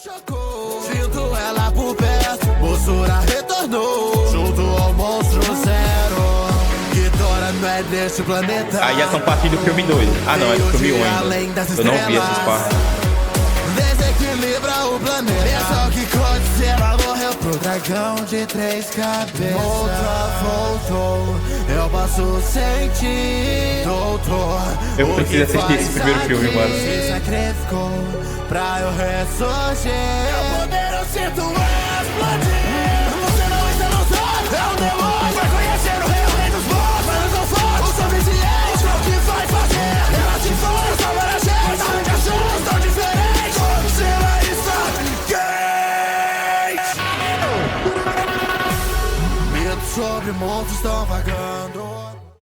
Chocou, sinto ela por perto, moçura retornou, junto ao monstro zero. Ghidorah não é desse planeta. Aí essa parte do filme 2. Ah não, é do filme 1 ainda. Eu não vi essas partes. Desequilibra o planeta. Pensa o que aconteceu, ela morreu pro dragão de 3 cabeças. Outra voltou, eu posso sentir, doutor. Eu preciso assistir esse primeiro filme, mano. Se sacrificou pra eu ressurgir. Meu poder eu sinto explodir. Você não está no sol, é um demônio. Vai conhecer o rei dos bons, mas não são fortes. O suficiente, é o que vai fazer. Ela te for, salvar a gente. Arranca as chuvas tão diferentes. Será isso? Gate! Medo sobre monstros estão vagando.